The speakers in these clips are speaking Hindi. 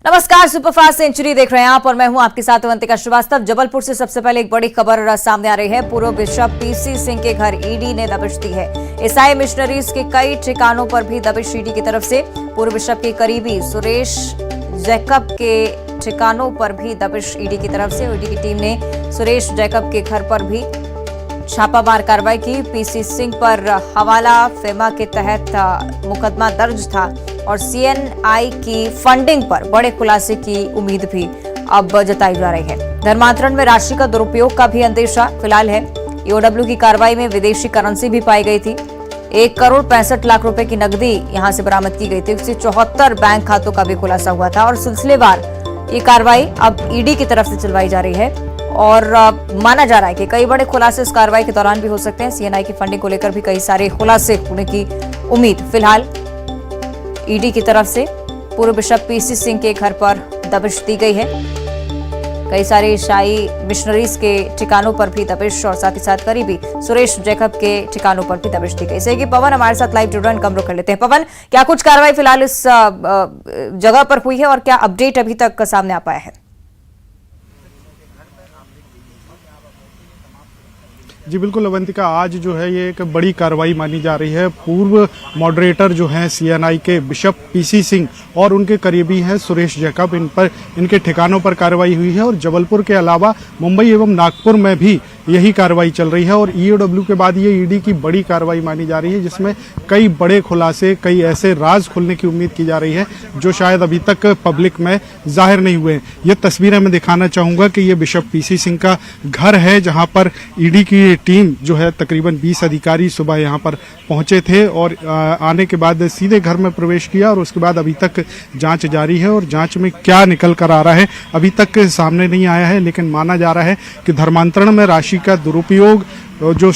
नमस्कार, सुपरफास्ट सेंचुरी देख रहे हैं आप और मैं हूं आपके साथ अवंतिका श्रीवास्तव। जबलपुर से सबसे पहले एक बड़ी खबर सामने आ रही है। पूर्व बिशप पीसी सिंह के घर ईडी ने दबिश दी है। ईसाई मिशनरीज के कई ठिकानों पर भी दबिश ईडी की तरफ से। पूर्व बिशप के करीबी सुरेश जैकब के ठिकानों पर भी दबिश ईडी की तरफ से। ईडी की टीम ने सुरेश जैकब के घर पर भी छापामार कार्रवाई की। पीसी सिंह पर हवाला फेमा के तहत मुकदमा दर्ज था और सीएनआई की फंडिंग पर बड़े खुलासे की उम्मीद भी अब जताई जा रही है। धर्मांतरण में राशि का दुरुपयोग का भी अंदेशा फिलहाल है। ईओडब्ल्यू की कार्रवाई में विदेशी करेंसी भी पाई गई थी। 1,65,00,000 रुपए की नकदी यहां से बरामद की गई थी। उससे 74 बैंक खातों का भी खुलासा हुआ था और सिलसिलेवार ये कार्रवाई अब ईडी की तरफ से चलवाई जा रही है और माना जा रहा है कि कई बड़े खुलासे इस कार्रवाई के दौरान भी हो सकते हैं। सीएनआई की फंडिंग को लेकर भी कई सारे खुलासे होने की उम्मीद फिलहाल ईडी की तरफ से। पूर्व बिशप पीसी सिंह के घर पर दबिश दी गई है। कई सारे ईसाई मिशनरीज के ठिकानों पर भी दबिश और साथ ही साथ करीबी सुरेश जैकब के ठिकानों पर भी दबिश दी गई। इससे कि पवन हमारे साथ लाइव जुड़ रहे हैं, कमरों कर लेते हैं। पवन, क्या कुछ कार्रवाई फिलहाल इस जगह पर हुई है और क्या अपडेट अभी तक सामने आ पाया है? जी बिल्कुल अवंतिका, आज जो है ये एक बड़ी कार्रवाई मानी जा रही है। पूर्व मॉडरेटर जो हैं सीएनआई के बिशप पीसी सिंह और उनके करीबी हैं सुरेश जैकब, इनके ठिकानों पर कार्रवाई हुई है और जबलपुर के अलावा मुंबई एवं नागपुर में भी यही कार्रवाई चल रही है। और ईओडब्ल्यू के बाद ये ईडी की बड़ी कार्रवाई मानी जा रही है, जिसमें कई बड़े खुलासे, कई ऐसे राज खुलने की उम्मीद की जा रही है जो शायद अभी तक पब्लिक में जाहिर नहीं हुए। ये तस्वीरें मैं दिखाना चाहूंगा कि ये बिशप पीसी सिंह का घर है, जहां पर ईडी की टीम जो है तकरीबन 20 अधिकारी सुबह यहां पर पहुंचे थे और आने के बाद सीधे घर में प्रवेश किया और उसके बाद अभी तक जांच जारी है। और जांच में क्या निकल कर आ रहा है अभी तक सामने नहीं आया है, लेकिन माना जा रहा है कि धर्मांतरण में राशि का दुरुपयोग, जो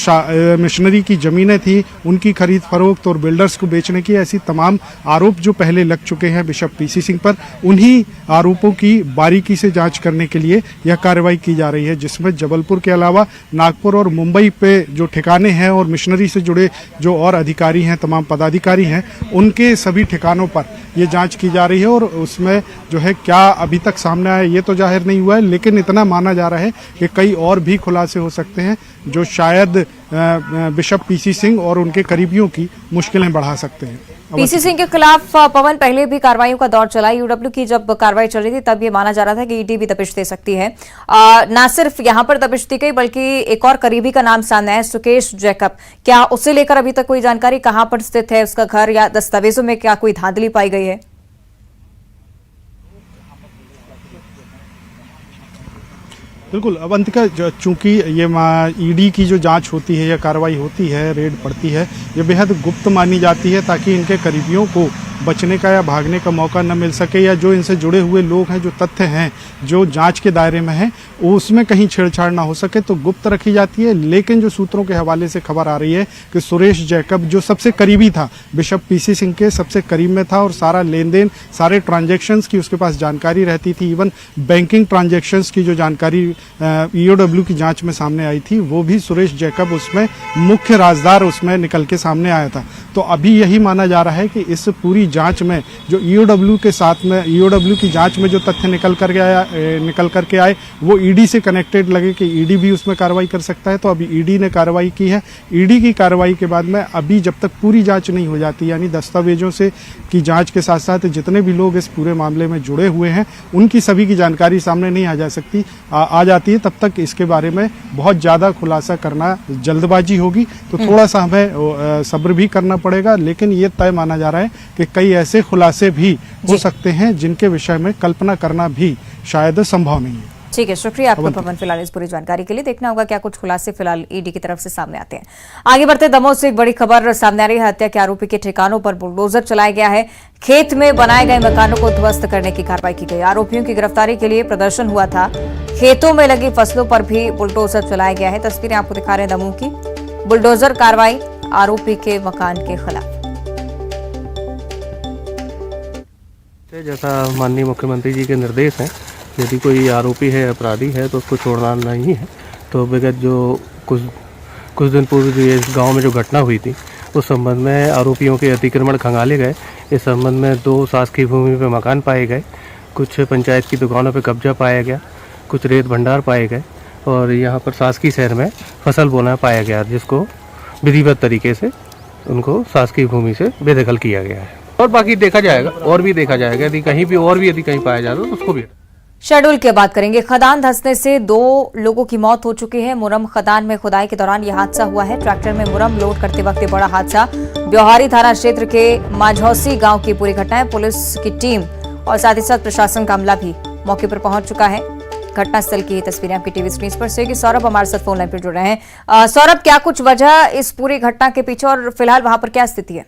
मिशनरी की जमीनें थी उनकी खरीद फरोख्त और बिल्डर्स को बेचने की, ऐसी तमाम आरोप जो पहले लग चुके हैं बिशप पीसी सिंह पर, उन्हीं आरोपों की बारीकी से जांच करने के लिए यह कार्रवाई की जा रही है, जिसमें जबलपुर के अलावा नागपुर और मुंबई पे जो ठिकाने हैं और मिशनरी से जुड़े जो और अधिकारी हैं, तमाम पदाधिकारी हैं, उनके सभी ठिकानों पर ये जांच की जा रही है। और उसमें जो है क्या अभी तक सामने आया ये तो जाहिर नहीं हुआ है, लेकिन इतना माना जा रहा है कि कई और भी खुलासे हो सकते हैं जो शायद बिशप पीसी सिंह और उनके करीबियों की मुश्किलें बढ़ा सकते हैं। पीसी सिंह के खिलाफ पवन पहले भी कार्रवाइयों का दौर चला। ईओडब्ल्यू की जब कार्रवाई चल रही थी तब ये माना जा रहा था कि ईडी भी दबिश दे सकती है। ना सिर्फ यहां पर दबिश दी गई बल्कि एक और करीबी का नाम सामने है, सुरेश जैकब। क्या उसे लेकर अभी तक कोई जानकारी, कहां पर स्थित है उसका घर या दस्तावेजों में क्या कोई धांधली पाई गई है? बिल्कुल अवंतिका, चूंकि ये ईडी की जो जांच होती है या कार्रवाई होती है, रेड पड़ती है, ये बेहद गुप्त मानी जाती है ताकि इनके करीबियों को बचने का या भागने का मौका न मिल सके, या जो इनसे जुड़े हुए लोग हैं, जो तथ्य हैं जो जांच के दायरे में हैं, उसमें कहीं छेड़छाड़ ना हो सके, तो गुप्त रखी जाती है। लेकिन जो सूत्रों के हवाले से खबर आ रही है कि सुरेश जैकब जो सबसे करीबी था, बिशप पीसी सिंह के सबसे करीब में था और सारा लेन देन, सारे ट्रांजैक्शंस की उसके पास जानकारी रहती थी। इवन बैंकिंग ट्रांजैक्शंस की जो जानकारी ईओडब्ल्यू की जांच में सामने आई थी, वो भी सुरेश जैकब उसमें मुख्य राजदार उसमें निकल के सामने आया था। तो अभी यही माना जा रहा है कि इस पूरी जांच में जो ईओडब्ल्यू के साथ में, ईओडब्ल्यू की जांच में जो तथ्य निकल करके आए वो ईडी से कनेक्टेड लगे कि ईडी भी उसमें कार्रवाई कर सकता है। तो अभी ईडी ने कार्रवाई की है। ईडी की कार्रवाई के बाद में अभी जब तक पूरी जांच नहीं हो जाती, यानी दस्तावेजों से की जांच के साथ साथ जितने भी लोग इस पूरे मामले में जुड़े हुए हैं उनकी सभी की जानकारी सामने नहीं आ जाती है, तब तक इसके बारे में बहुत ज्यादा खुलासा करना जल्दबाजी होगी। तो थोड़ा सा हमें सब्र भी करना पड़ेगा, लेकिन ये तय माना जा रहा है कि कई ऐसे खुलासे भी हो सकते हैं जिनके विषय में कल्पना करना भी शायद संभव नहीं है। ठीक है, शुक्रिया आपका पवन फिलहाल इस पूरी जानकारी के लिए। देखना होगा क्या कुछ खुलासे फिलहाल ईडी की तरफ से सामने आते हैं। आगे बढ़ते दमोह से एक बड़ी खबर सामने आ रही है। हत्या के आरोपी के ठिकानों पर बुलडोजर चलाया गया है। खेत में बनाए गए मकानों को ध्वस्त करने की कार्रवाई की गई। आरोपियों की गिरफ्तारी के लिए प्रदर्शन हुआ था। खेतों में लगी फसलों पर भी बुलडोजर चलाया गया है। तस्वीरें आपको दिखा रहे हैं दमोह की। बुलडोजर कार्रवाई आरोपी के मकान के खिलाफ। जैसा माननीय मुख्यमंत्री जी के निर्देश हैं, यदि कोई आरोपी है, अपराधी है, तो उसको छोड़ना नहीं है। तो विगत जो कुछ दिन पूर्व जो इस गांव में जो घटना हुई थी, उस संबंध में आरोपियों के अतिक्रमण खंगाले गए। इस संबंध में 2 शासकीय भूमि पर मकान पाए गए कुछ पंचायत की दुकानों पे कब्जा पाया गया, कुछ रेत भंडार पाए गए और यहाँ पर शासकीय शहर में फसल बोना पाया गया, जिसको विधिवत तरीके से उनको शासकीय भूमि से बेदखल किया गया है। और बाकी देखा जाएगा, और भी देखा जाएगा, यदि कहीं भी और भी यदि कहीं पाया जाता तो उसको भी। शेड्यूल की बात करेंगे। खदान धंसने से 2 लोगों की मौत हो चुकी है। मुरम खदान में खुदाई के दौरान यह हादसा हुआ है। ट्रैक्टर में मुरम लोड करते वक्त ये बड़ा हादसा। ब्योहारी थाना क्षेत्र के माझौसी गांव की पूरी घटना है। पुलिस की टीम और साथ ही साथ प्रशासन का अमला भी मौके पर पहुंच चुका है। घटनास्थल की तस्वीरें आपकी टीवी स्क्रीन पर से कि सौरभ हमारे साथ फोन लाइन पर जुड़ रहे हैं। सौरभ, क्या कुछ वजह इस पूरी घटना के पीछे और फिलहाल वहां पर क्या स्थिति है?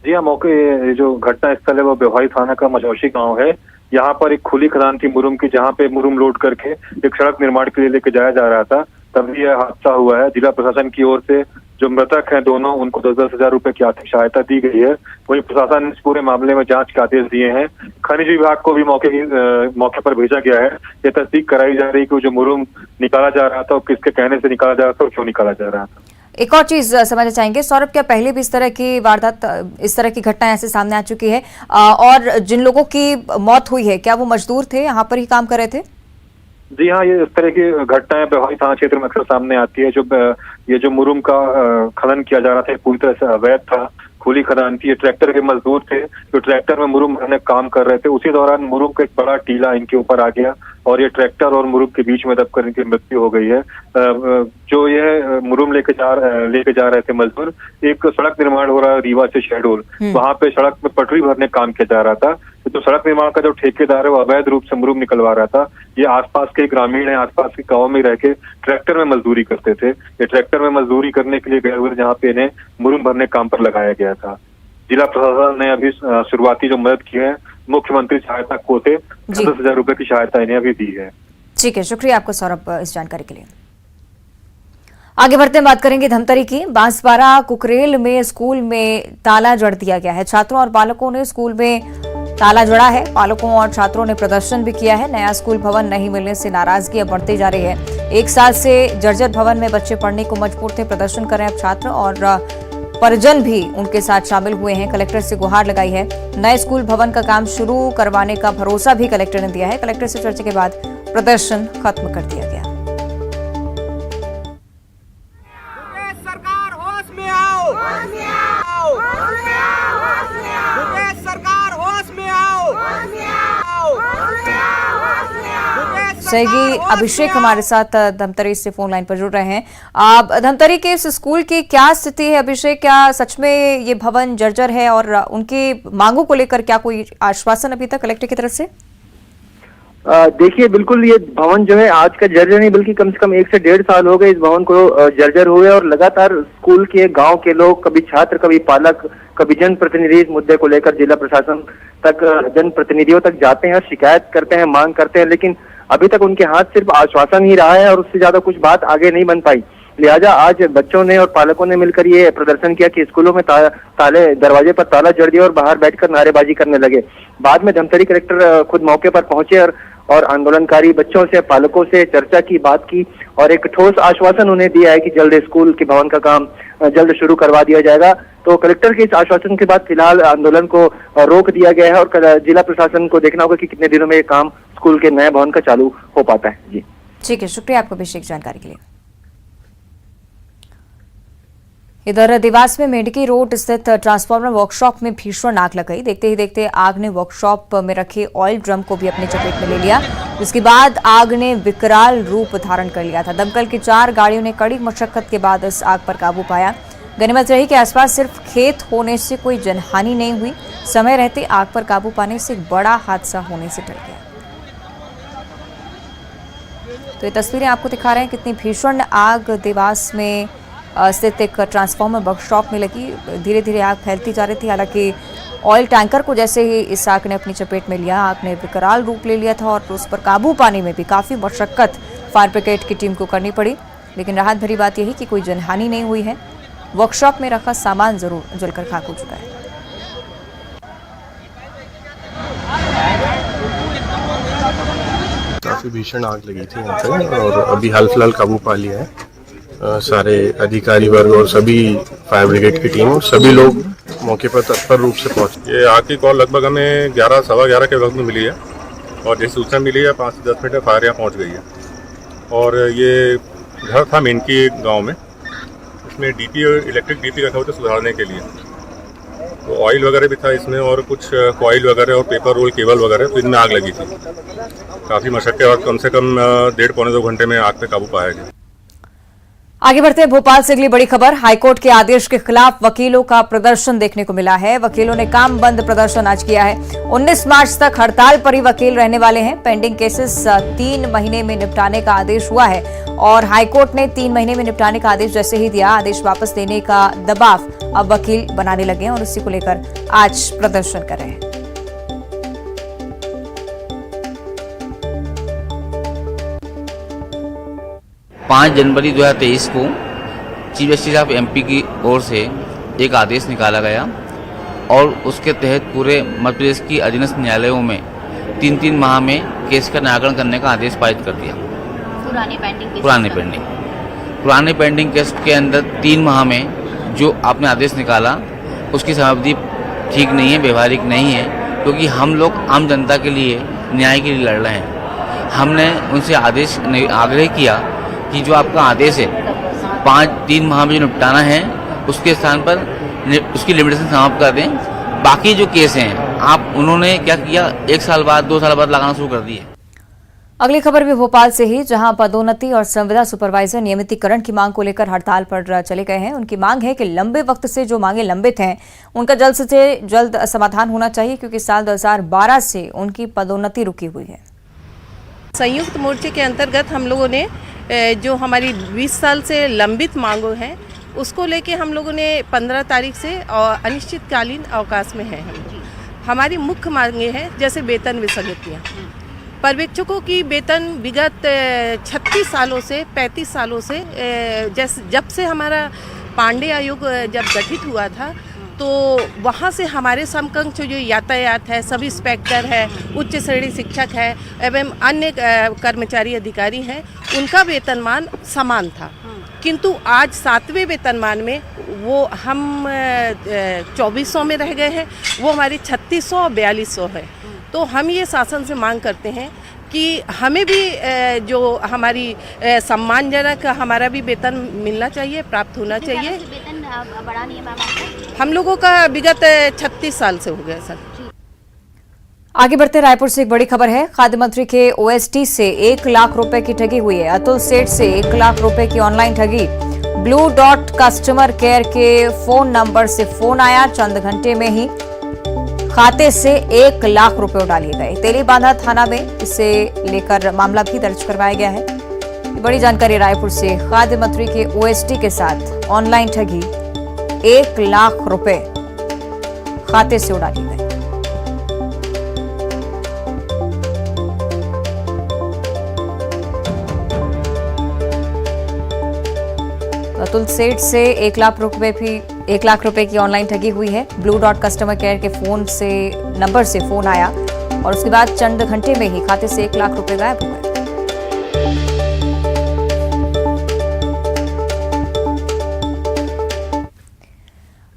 जी हाँ, मौके जो घटना स्थल है वो ब्योहारी थाना का मझौसी गांव है। यहाँ पर एक खुली खदान थी मुरुम की, जहाँ पे मुरुम लोड करके एक सड़क निर्माण के लिए लेके जाया जा रहा था, तभी यह हादसा हुआ है। जिला प्रशासन की ओर से जो मृतक हैं दोनों, उनको 10-10 हजार रुपए की आर्थिक सहायता दी गई है। वहीं प्रशासन ने इस पूरे मामले में जांच के आदेश दिए हैं। खनिज विभाग को भी मौके पर भेजा गया है। ये तस्दीक कराई जा रही है कि जो मुरुम निकाला जा रहा था वो किसके कहने से निकाला जा रहा था और क्यों निकाला जा रहा था। एक और चीज समझना चाहेंगे सौरभ, क्या पहले भी इस तरह की वारदात, इस तरह की घटना ऐसे सामने आ चुकी है? और जिन लोगों की मौत हुई है, क्या वो मजदूर थे, यहाँ पर ही काम कर रहे थे? जी हाँ, ये इस तरह की घटनाएं ब्योहारी थाना क्षेत्र में अक्सर सामने आती है। ये जो मुरुम का खनन किया जा रहा था पूरी तरह से अवैध था, खुली खदान थी। ये ट्रैक्टर के मजदूर थे जो ट्रैक्टर में मुरुम भरने काम कर रहे थे। उसी दौरान मुरुम का एक बड़ा टीला इनके ऊपर आ गया और ये ट्रैक्टर और मुरुम के बीच में दबकर इनकी मृत्यु हो गई है। जो ये मुरुम लेके जा रहे थे मजदूर, एक सड़क निर्माण हो रहा है रीवा से शहडोल, वहां पे सड़क में पटरी भरने काम किया जा रहा था। तो सड़क निर्माण का जो ठेकेदार है वो अवैध रूप से मुरुम निकलवा रहा था। ये आसपास के ग्रामीण है, आसपास के गाँव में रह के ट्रैक्टर में मजदूरी करते थे। ये ट्रैक्टर में मजदूरी करने के लिए गए हुए जहाँ पे इन्हें मुरुम भरने काम पर लगाया गया था। जिला प्रशासन ने अभी शुरुआती जो मदद की है, मुख्यमंत्री सहायता कोटे 10,000 रुपए की सहायता इन्हें अभी दी है। ठीक है, शुक्रिया आपको सौरभ इस जानकारी के लिए। आगे बढ़ते बात करेंगे धमतरी की। बांसवाड़ा कुकरेल में स्कूल में ताला जड़ दिया गया है। छात्रों और बालकों ने स्कूल में ताला जड़ा है। पालकों और छात्रों ने प्रदर्शन भी किया है। नया स्कूल भवन नहीं मिलने से नाराजगी अब बढ़ती जा रही है। 1 साल से जर्जर भवन में बच्चे पढ़ने को मजबूर थे। प्रदर्शन कर रहे हैं अब छात्र और परिजन भी उनके साथ शामिल हुए हैं। कलेक्टर से गुहार लगाई है। नए स्कूल भवन का काम शुरू करवाने का भरोसा भी कलेक्टर ने दिया है। कलेक्टर से चर्चा के बाद प्रदर्शन खत्म कर दिया गया। सरकार होश में आओ, होश में आओ, होश में आओ, होश में आओ, सरकार होश में आओ, होश में आओ, होश में आओ, होश में आओ। सहयोगी अभिषेक हमारे साथ धमतरी से फोन लाइन पर जुड़ रहे हैं। आप धमतरी के इस स्कूल की क्या स्थिति है अभिषेक? क्या सच में ये भवन जर्जर है और उनकी मांगों को लेकर क्या कोई आश्वासन अभी तक कलेक्टर की तरफ से? देखिए, बिल्कुल ये भवन जो है आज का जर्जर नहीं, बल्कि कम से कम 1 से 1.5 साल हो गए इस भवन को जर्जर हुए और लगातार स्कूल के गांव के लोग, कभी छात्र, कभी पालक, कभी जनप्रतिनिधि इस मुद्दे को लेकर जिला प्रशासन तक, जनप्रतिनिधियों तक जाते हैं और शिकायत करते हैं, मांग करते हैं, लेकिन अभी तक उनके हाथ सिर्फ आश्वासन ही रहा है और उससे ज्यादा कुछ बात आगे नहीं बन पाई। लिहाजा आज बच्चों ने और पालकों ने मिलकर ये प्रदर्शन किया कि स्कूलों में ताले, दरवाजे पर ताला जड़ दिया और बाहर बैठकर नारेबाजी करने लगे। बाद में धमतरी कलेक्टर खुद मौके पर पहुंचे और आंदोलनकारी बच्चों से, पालकों से चर्चा की, बात की और एक ठोस आश्वासन उन्हें दिया है कि जल्द स्कूल के भवन का काम जल्द शुरू करवा दिया जाएगा। तो कलेक्टर के इस आश्वासन के बाद फिलहाल आंदोलन को रोक दिया गया है और जिला प्रशासन को देखना होगा कि कितने दिनों में ये काम स्कूल के नए भवन का चालू हो पाता है। जी ठीक है, शुक्रिया आपको अभिषेक जानकारी के लिए। इधर देवास में मेंढकी रोड स्थित ट्रांसफार्मर वर्कशॉप में भीषण आग लग गई। देखते ही देखते आग ने वर्कशॉप में रखे ऑयल ड्रम को भी अपनी चपेट में ले लिया। इसके बाद आग ने विकराल रूप धारण कर लिया था। दमकल की 4 गाड़ियों ने कड़ी मशक्कत के बाद इस आग पर काबू पाया। गनीमत रही कि आसपास सिर्फ खेत होने से कोई जनहानि नहीं हुई। समय रहते आग पर काबू पाने से एक बड़ा हादसा होने से टल गया। तो ये तस्वीरें आपको दिखा रहे हैं कितनी भीषण आग देवास में स्थित एक ट्रांसफार्मर वर्कशॉप में लगी। धीरे धीरे आग फैलती जा रही थी। हालांकि ऑयल टैंकर को जैसे ही इस आग ने अपनी चपेट में लिया, आग ने विकराल रूप ले लिया था और उस पर काबू पाने में भी काफ़ी मशक्कत फायर ब्रिगेड की टीम को करनी पड़ी। लेकिन राहत भरी बात यही कि कोई जनहानि नहीं हुई है। वर्कशॉप में रखा सामान जरूर जलकर खाक हो चुका है। काफ़ी भीषण आग लगी थी यहाँ पे और अभी हाल फिलहाल काबू पा लिया है। सारे अधिकारी वर्ग और सभी फायर ब्रिगेड की टीम और सभी लोग मौके पर तत्पर रूप से पहुंचे। ये आग की कॉल लगभग हमें 11, सवा 11 के वक्त में मिली है और जैसे सूचना मिली है 5 से 10 मिनट में फायर यहाँ पहुँच गई है। और ये घर था मेनकी गांव में, इसमें डीपी इलेक्ट्रिक डीपी रखा हुआ था सुधारने के लिए, तो ऑयल वगैरह भी था इसमें और कुछ कॉइल वगैरह और पेपर रोल केबल वगैरह, तो इनमें आग लगी थी। काफ़ी मशक्क़त और कम से कम 1.5-2 घंटे में आग पे काबू पाया गया। आगे बढ़ते हैं भोपाल से अगली बड़ी खबर। हाईकोर्ट के आदेश के खिलाफ वकीलों का प्रदर्शन देखने को मिला है। वकीलों ने काम बंद प्रदर्शन आज किया है। 19 मार्च तक हड़ताल पर ही वकील रहने वाले हैं। पेंडिंग केसेस 3 महीने में निपटाने का आदेश हुआ है और हाईकोर्ट ने 3 महीने में निपटाने का आदेश जैसे ही दिया, आदेश वापस लेने का दबाव अब वकील बनाने लगे हैं और इसी को लेकर आज प्रदर्शन कर रहे हैं। 5 जनवरी 2023 को चीफ जस्टिस ऑफ एमपी की ओर से एक आदेश निकाला गया और उसके तहत पूरे मध्य प्रदेश की अधीनस्थ न्यायालयों में 3-3 माह में केस का निराकरण करने का आदेश पारित कर दिया। पुराने पेंडिंग केस के अंदर 3 माह में जो आपने आदेश निकाला उसकी समाप्ति ठीक नहीं है, व्यवहारिक नहीं है, क्योंकि हम लोग आम जनता के लिए न्याय के लिए लड़ रहे हैं। हमने उनसे आग्रह किया कि जो आपका आदेश है 3 माह में जो निपटाना है उसके स्थान पर उसकी लिमिटेशन समाप्त कर दें। बाकी जो केस हैं उन्होंने क्या किया, 1 साल बाद 2 साल बाद लगाना शुरू कर दिए। अगली खबर भी भोपाल से ही, जहां पदोन्नति और संविदा सुपरवाइजर नियमितीकरण की मांग को लेकर हड़ताल पर चले गए हैं। उनकी मांग है कि लंबे वक्त से जो मांगे लंबित हैं उनका जल्द से जल्द समाधान होना चाहिए, क्योंकि साल 2012 से उनकी पदोन्नति रुकी हुई है। संयुक्त मोर्चे के अंतर्गत हम लोगों ने जो हमारी 20 साल से लंबित मांगों हैं उसको लेके हम लोगों ने 15 तारीख से अनिश्चितकालीन अवकाश में है। हमारी मुख्य मांगे हैं जैसे वेतन विसंगतियाँ, पर्यवेक्षकों की वेतन विगत 36 सालों से 35 सालों से जब से हमारा पांडे आयोग जब गठित हुआ था तो वहाँ से हमारे समकक्ष जो यातायात है, सब इंस्पेक्टर है, उच्च श्रेणी शिक्षक है एवं अन्य कर्मचारी अधिकारी हैं, उनका वेतनमान समान था। किंतु आज 7वें वेतनमान में वो हम 2400 में रह गए हैं, वो हमारी 3600 और 4200 है। तो हम ये शासन से मांग करते हैं कि हमें भी जो हमारी सम्मानजनक हमारा भी वेतन मिलना चाहिए, प्राप्त होना चाहिए। वेतन बढ़ा नहीं है मैम? हम लोगों का विगत 36 साल से हो गया सर। आगे बढ़ते रायपुर से एक बड़ी खबर है। खाद्य मंत्री के ओएसटी से 1 लाख रुपए की ठगी हुई है। अतुल सेठ से 1 लाख रुपए की ऑनलाइन ठगी। ब्लू डॉट कस्टमर केयर के फोन नंबर से फोन आया, चंद घंटे में ही खाते से 1 लाख रुपए उड़ा लिए गए। तेलीबांधा थाना में इसे लेकर मामला भी दर्ज करवाया गया है। बड़ी जानकारी रायपुर से। खाद्य मंत्री के ओएसटी के साथ ऑनलाइन ठगी, 1 लाख रुपए खाते से उड़ा लिए गए। अतुल सेठ से 1 लाख रुपए की ऑनलाइन ठगी हुई है। ब्लू डॉट कस्टमर केयर के नंबर से फोन आया और उसके बाद चंद घंटे में ही खाते से 1 लाख रुपए गायब हो गए।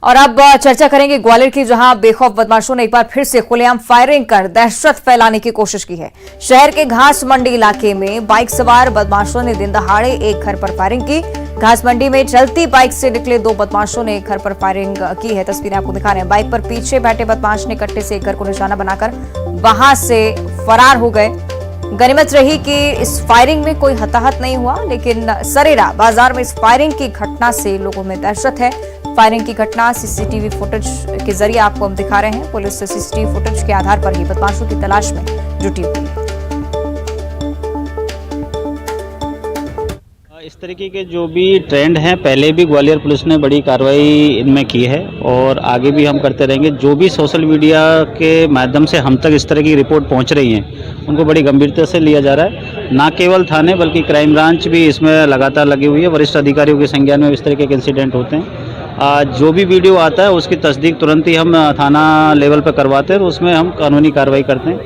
और अब चर्चा करेंगे ग्वालियर की, जहां बेखौफ बदमाशों ने एक बार फिर से खुलेआम फायरिंग कर दहशत फैलाने की कोशिश की है। शहर के घास मंडी इलाके में बाइक सवार बदमाशों ने दिन दहाड़े एक घर पर फायरिंग की। घास मंडी में चलती बाइक से निकले 2 बदमाशों ने एक घर पर फायरिंग की है। तस्वीरें आपको दिखा रहे हैं। बाइक पर पीछे बैठे बदमाश ने कट्टे से एक घर को निशाना बनाकर वहां से फरार हो गए। गनीमत रही कि इस फायरिंग में कोई हताहत नहीं हुआ, लेकिन सरेरा बाजार में इस फायरिंग की घटना से लोगों में दहशत है। फायरिंग की घटना सीसीटीवी फुटेज के जरिए आपको हम दिखा रहे हैं। पुलिस सीसीटीवी फुटेज के आधार पर ही बदमाशों की तलाश में जुटी हुई है। इस तरीके के जो भी ट्रेंड हैं, पहले भी ग्वालियर पुलिस ने बड़ी कार्रवाई इनमें की है और आगे भी हम करते रहेंगे। जो भी सोशल मीडिया के माध्यम से हम तक इस तरह की रिपोर्ट पहुंच रही हैं, उनको बड़ी गंभीरता से लिया जा रहा है। ना केवल थाने बल्कि क्राइम ब्रांच भी इसमें लगातार लगी हुई है। वरिष्ठ अधिकारियों के संज्ञान में इस तरह के इंसिडेंट होते हैं। जो भी वीडियो आता है उसकी तस्दीक तुरंत ही हम थाना लेवल पर करवाते हैं और उसमें हम कानूनी कार्रवाई करते हैं।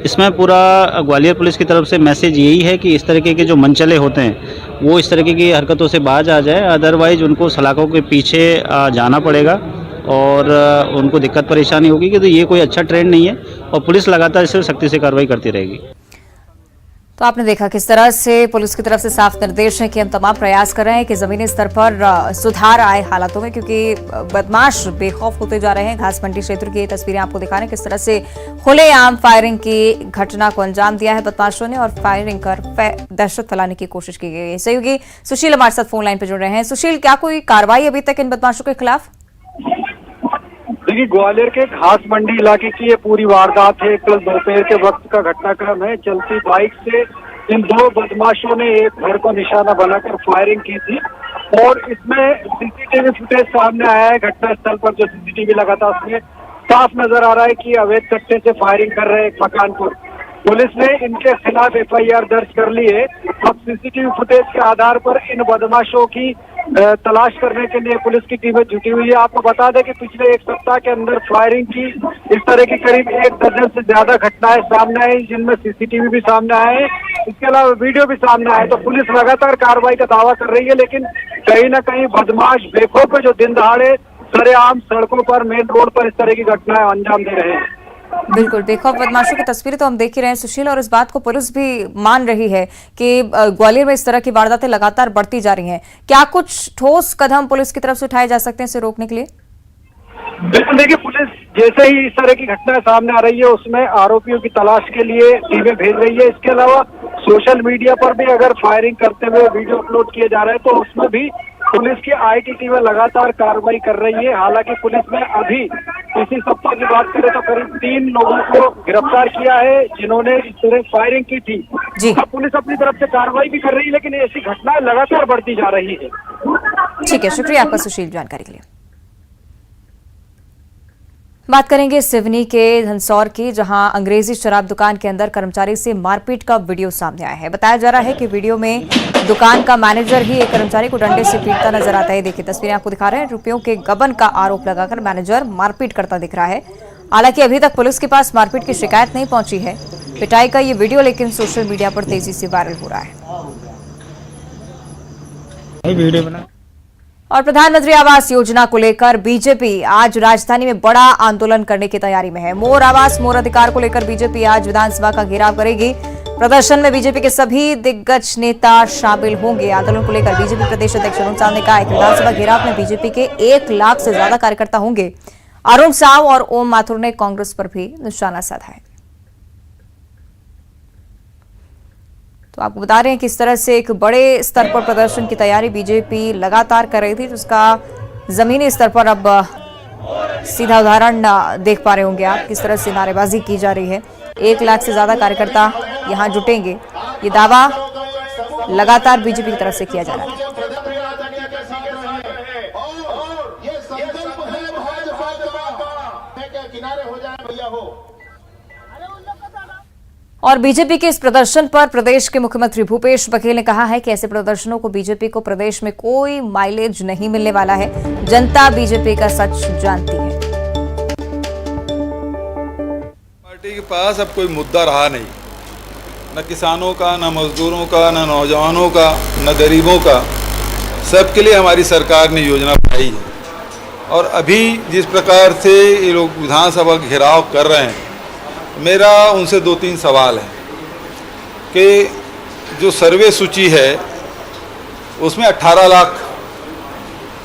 इसमें पूरा ग्वालियर पुलिस की तरफ से मैसेज यही है कि इस तरीके के जो मनचले होते हैं वो इस तरीके की हरकतों से बाज आ जाए, अदरवाइज उनको सलाखों के पीछे जाना पड़ेगा और उनको दिक्कत परेशानी होगी कि तो ये कोई अच्छा ट्रेंड नहीं है और पुलिस लगातार इस सख्ती से कार्रवाई करती रहेगी। तो आपने देखा किस तरह से पुलिस की तरफ से साफ निर्देश है कि हम तमाम प्रयास कर रहे हैं कि जमीनी स्तर पर सुधार आए हालातों में, क्योंकि बदमाश बेखौफ होते जा रहे हैं। घास मंडी क्षेत्र की ये तस्वीरें आपको दिखा रहे हैं किस तरह से खुलेआम फायरिंग की घटना को अंजाम दिया है बदमाशों ने और फायरिंग कर दहशत फैलाने की कोशिश की गई है। सहयोगी सुशील हमारे साथ फोन लाइन पर जुड़ रहे हैं। सुशील, क्या कोई कार्रवाई अभी तक इन बदमाशों के खिलाफ? देखिए, ग्वालियर के घास मंडी इलाके की ये पूरी वारदात है। कल दोपहर के वक्त का घटनाक्रम है। चलती बाइक से इन दो बदमाशों ने एक घर को निशाना बनाकर फायरिंग की थी और इसमें सीसीटीवी फुटेज सामने आया है। घटनास्थल पर जो सीसीटीवी लगा था उसमें साफ नजर आ रहा है कि अवैध कट्टे से फायरिंग कर रहे एक मकान पर। पुलिस ने इनके खिलाफ FIR दर्ज कर ली है। अब सीसीटीवी फुटेज के आधार पर इन बदमाशों की तलाश करने के लिए पुलिस की टीमें जुटी हुई है। आपको बता दें कि पिछले एक सप्ताह के अंदर फायरिंग की इस तरह की करीब 1 दर्जन से ज्यादा घटनाएं सामने आई, जिनमें सीसीटीवी भी सामने आए हैं, इसके अलावा वीडियो भी सामने आए। तो पुलिस लगातार कार्रवाई का दावा कर रही है, लेकिन कहीं ना कहीं बदमाश बेखौफ जो दिन दहाड़े सरेआम सड़कों पर, मेन रोड पर इस तरह की घटनाएं अंजाम दे रहे हैं। बिल्कुल, बेखौफ बदमाशों की तस्वीरें तो हम देख ही रहे हैं सुशील, और इस बात को पुलिस भी मान रही है कि ग्वालियर में इस तरह की वारदातें लगातार बढ़ती जा रही हैं। क्या कुछ ठोस कदम पुलिस की तरफ से उठाए जा सकते हैं इसे रोकने के लिए? बिल्कुल, देखिए, पुलिस जैसे ही इस तरह की घटनाएं सामने आ रही है उसमें आरोपियों की तलाश के लिए टीमें भेज रही है। इसके अलावा सोशल मीडिया पर भी अगर फायरिंग करते हुए वीडियो अपलोड किए जा रहे हैं तो उसमें भी पुलिस की IT टीमें लगातार कार्रवाई कर रही है। हालांकि पुलिस ने अभी इसी सप्ताह की बात करें तो करीब 3 लोगों को गिरफ्तार किया है जिन्होंने इस तरह फायरिंग की थी। अब पुलिस अपनी तरफ से कार्रवाई भी कर रही है, लेकिन ऐसी घटनाएं लगातार बढ़ती जा रही है। ठीक है, शुक्रिया आपका सुशील जानकारी के लिए। बात करेंगे सिवनी के धनसौर की, जहां अंग्रेजी शराब दुकान के अंदर कर्मचारी से मारपीट का वीडियो सामने आया है। बताया जा रहा है कि वीडियो में दुकान का मैनेजर ही एक कर्मचारी को डंडे से पीटता नजर आता है। देखिए तस्वीरें आपको दिखा रहे हैं। रुपयों के गबन का आरोप लगाकर मैनेजर मारपीट करता दिख रहा है। हालांकि अभी तक पुलिस के पास मारपीट की शिकायत नहीं पहुंची है पिटाई का ये वीडियो, लेकिन सोशल मीडिया पर तेजी से वायरल हो रहा है। और प्रधानमंत्री आवास योजना को लेकर बीजेपी आज राजधानी में बड़ा आंदोलन करने की तैयारी में है। मोर आवास मोर अधिकार को लेकर बीजेपी आज विधानसभा का घेराव करेगी। प्रदर्शन में बीजेपी के सभी दिग्गज नेता शामिल होंगे। आंदोलन को लेकर बीजेपी प्रदेश अध्यक्ष अरुण साव ने कहा है कि विधानसभा घेराव में बीजेपी के 1 लाख से ज्यादा कार्यकर्ता होंगे। अरुण साव और ओम माथुर ने कांग्रेस पर भी निशाना साधा है। तो आपको बता रहे हैं कि इस तरह से एक बड़े स्तर पर प्रदर्शन की तैयारी बीजेपी लगातार कर रही थी, जिसका जमीनी स्तर पर अब सीधा उदाहरण देख पा रहे होंगे आप किस तरह से नारेबाजी की जा रही है। 1 लाख से ज्यादा कार्यकर्ता यहां जुटेंगे, ये दावा लगातार बीजेपी की तरफ से किया जा रहा है। और बीजेपी के इस प्रदर्शन पर प्रदेश के मुख्यमंत्री भूपेश बघेल ने कहा है कि ऐसे प्रदर्शनों को बीजेपी को प्रदेश में कोई माइलेज नहीं मिलने वाला है। जनता बीजेपी का सच जानती है। पार्टी के पास अब कोई मुद्दा रहा नहीं, न किसानों का, न मजदूरों का, न नौजवानों का, न गरीबों का। सबके लिए हमारी सरकार ने योजना बनाई है। और अभी जिस प्रकार से ये लोग विधानसभा घेराव कर रहे हैं, मेरा उनसे 2-3 सवाल है कि जो सर्वे सूची है उसमें 18 लाख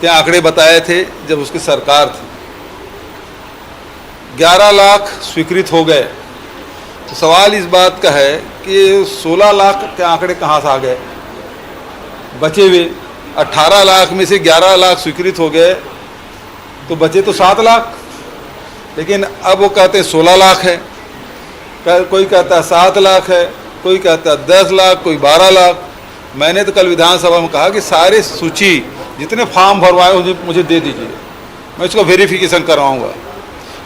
के आंकड़े बताए थे जब उसकी सरकार थी। 11 लाख स्वीकृत हो गए। तो सवाल इस बात का है कि 16 लाख के आंकड़े कहाँ से आ गए बचे हुए? 18 लाख में से 11 लाख स्वीकृत हो गए तो बचे तो 7 लाख। लेकिन अब वो कहते हैं 16 लाख है, कोई कहता है 7 लाख है, कोई कहता है 10 लाख, कोई 12 लाख। मैंने तो कल विधानसभा में कहा कि सारे सूची जितने फॉर्म भरवाए मुझे दे दीजिए, मैं इसको वेरिफिकेशन करवाऊंगा।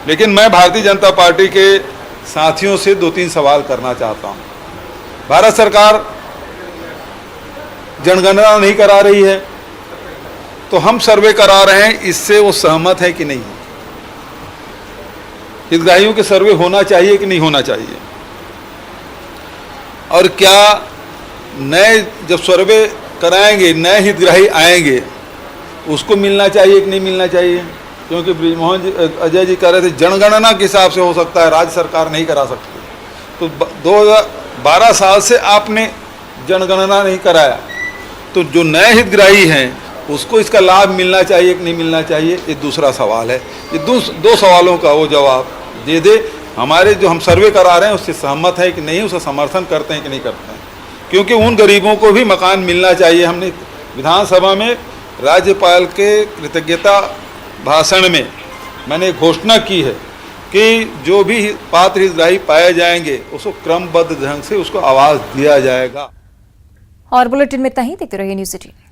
लेकिन मैं भारतीय जनता पार्टी के साथियों से 2-3 सवाल करना चाहता हूं। भारत सरकार जनगणना नहीं करा रही है, तो हम सर्वे करा रहे हैं, इससे वो सहमत है कि नहीं? हितग्राहियों के सर्वे होना चाहिए कि नहीं होना चाहिए? और क्या नए जब सर्वे कराएंगे नए हितग्राही आएंगे उसको मिलना चाहिए कि नहीं मिलना चाहिए? क्योंकि ब्रिजमोहन जी अजय जी कह रहे थे जनगणना के हिसाब से हो सकता है, राज्य सरकार नहीं करा सकती। तो 2012 साल से आपने जनगणना नहीं कराया, तो जो नए हितग्राही हैं उसको इसका लाभ मिलना चाहिए कि नहीं मिलना चाहिए, ये दूसरा सवाल है। ये दो सवालों का वो जवाब दे दे। हमारे जो हम सर्वे करा रहे हैं उससे सहमत है कि नहीं, उसका समर्थन करते हैं कि नहीं करते हैं, क्योंकि उन गरीबों को भी मकान मिलना चाहिए। हमने विधानसभा में राज्यपाल के कृतज्ञता भाषण में मैंने घोषणा की है कि जो भी पात्र हितग्राही पाए जाएंगे उसको क्रमबद्ध ढंग से उसको आवास दिया जाएगा। और बुलेटिन में इतना ही। देखते रहिए न्यूज़ 18।